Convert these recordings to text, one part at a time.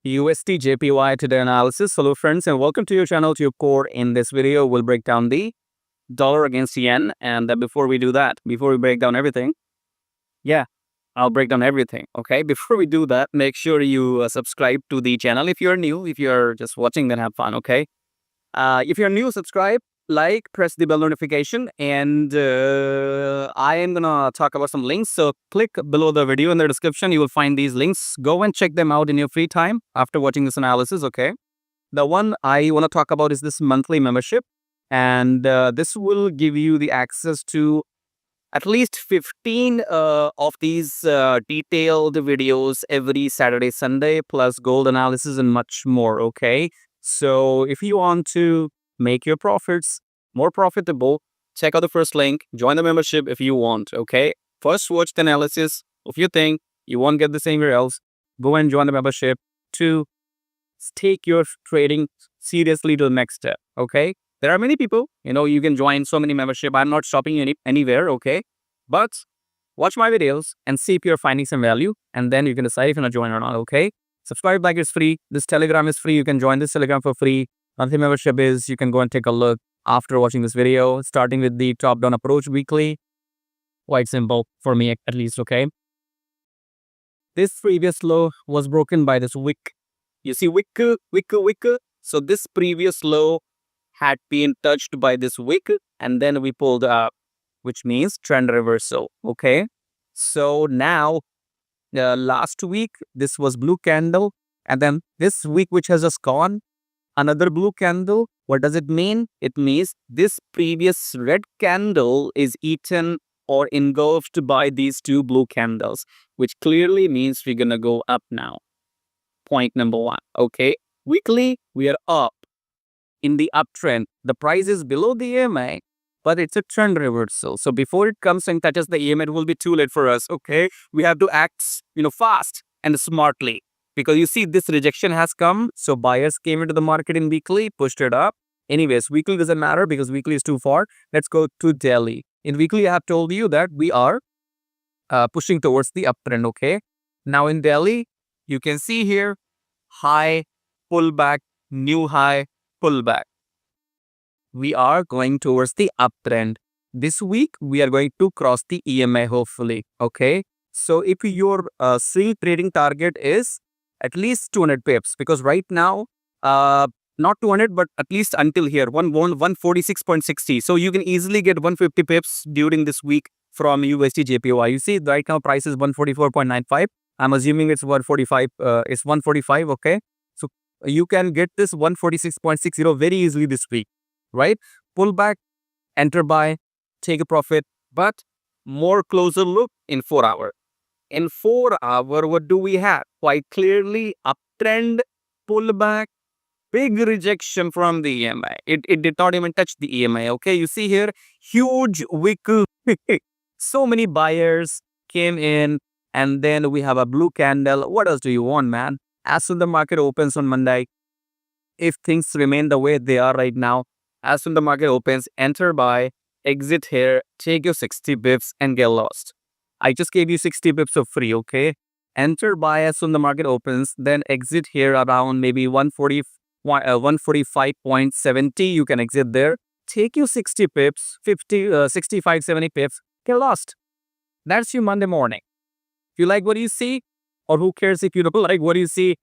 USDJPY today analysis. Hello friends and welcome to your channel TubeCore. In this video, we'll break down the dollar against yen. And before we do that, before we break down everything, I'll break down everything. Okay, before we do that, make sure you subscribe to the channel if you're new. If you're just watching, then have fun. Okay, if you're new, subscribe, like, press the bell notification, and I am gonna talk about some links. So click below the video in the description. You will find these links. Go and check them out in your free time after watching this analysis. Okay, the one I want to talk about is this monthly membership, and this will give you the access to at least 15 of these detailed videos every Saturday, Sunday, plus gold analysis and much more. Okay, so if you want to make your profits more profitable, check out the first link, join the membership if you want. Okay, first watch the analysis. If you think you won't get this anywhere else, go and join the membership to take your trading seriously to the next step. Okay, there are many people, you can join so many membership. I'm not stopping you anywhere. Okay, but watch my videos and see if you're finding some value, and then you can decide if you're gonna join or not. Okay, subscribe, like, is free. This Telegram is free. You can join this Telegram for free. Monthly membership is, you can go and take a look after watching this video, starting with the top-down approach weekly. Quite simple for me, at least. Okay, this previous low was broken by this wick. You see, wick. So this previous low had been touched by this wick, and then we pulled up, which means trend reversal. Okay, so now last week this was blue candle, and then this week, which has just gone, another blue candle. What does it mean? It means this previous red candle is eaten or engulfed by these two blue candles, which clearly means we're gonna go up now. Point number one. Okay, weekly we are up in the uptrend. The price is below the EMA, but it's a trend reversal. So before it comes and touches the EMA, it will be too late for us. Okay, we have to act fast and smartly, because you see this rejection has come. So buyers came into the market in weekly, pushed it up. Anyways, weekly doesn't matter because weekly is too far. Let's go to daily. In weekly, I have told you that we are pushing towards the uptrend. Okay, now in daily, you can see here high, pullback, new high, pullback. We are going towards the uptrend. This week, we are going to cross the EMA, hopefully. Okay, so if your swing trading target is at least 200 pips, because right now, not 200, but at least until here, 146.60. So you can easily get 150 pips during this week from USDJPY. You see, right now price is 144.95. I'm assuming it's 145. It's 145. Okay, so you can get this 146.60 very easily this week, right? Pull back, enter buy, take a profit, but more closer look in 4 hour. In 4 hour, what do we have? Quite clearly, uptrend, pullback, big rejection from the EMA. It did not even touch the EMA. Okay, you see here, huge wick. So many buyers came in, and then we have a blue candle. What else do you want, man? As soon as the market opens on Monday, if things remain the way they are right now, as soon as the market opens, enter buy, exit here, take your 60 bips and get lost. I just gave you 60 bips for free. Okay, enter buy as soon as the market opens, then exit here around maybe 145.70. You can exit there, take you 60 pips, 65, 70 pips, get lost. That's your Monday morning. If you like what you see, or who cares if you don't like what you see,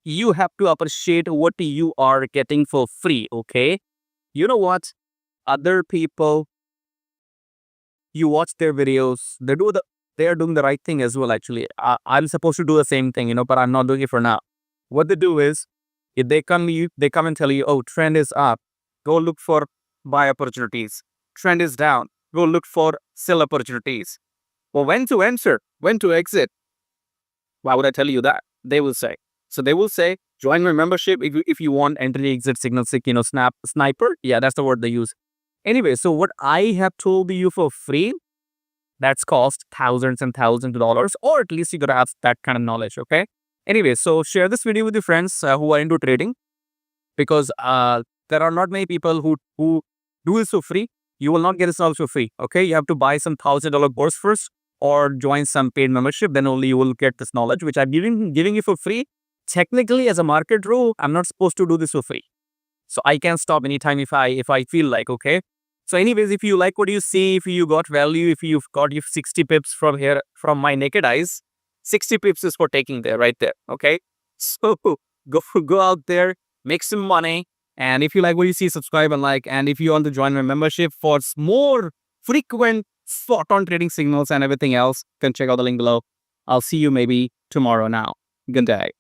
you have to appreciate what you are getting for free. Okay, you know what? Other people, you watch their videos, they are doing the right thing as well. Actually, I'm supposed to do the same thing, but I'm not doing it for now. What they do is, if they come and tell you, oh, trend is up, go look for buy opportunities. Trend is down, go look for sell opportunities. Well, when to enter, when to exit? Why would I tell you that? They will say. So they will say, join my membership if you want entry, exit, signal, sniper. Yeah, that's the word they use. Anyway, so what I have told you for free, that's cost thousands and thousands of dollars, or at least you gotta have that kind of knowledge. Okay. Anyway, so share this video with your friends who are into trading, because there are not many people who do this for free. You will not get this knowledge for free. Okay, you have to buy some $1,000 course first, or join some paid membership. Then only you will get this knowledge, which I'm giving you for free. technically, as a market rule, I'm not supposed to do this for free. So I can stop anytime if I feel like, okay. So anyways, if you like what you see, if you got value, if you've got your 60 pips from here, from my naked eyes, 60 pips is for taking there, right there, okay? So go out there, make some money. And if you like what you see, subscribe and like. And if you want to join my membership for more frequent spot on trading signals and everything else, you can check out the link below. I'll see you maybe tomorrow now. Good day.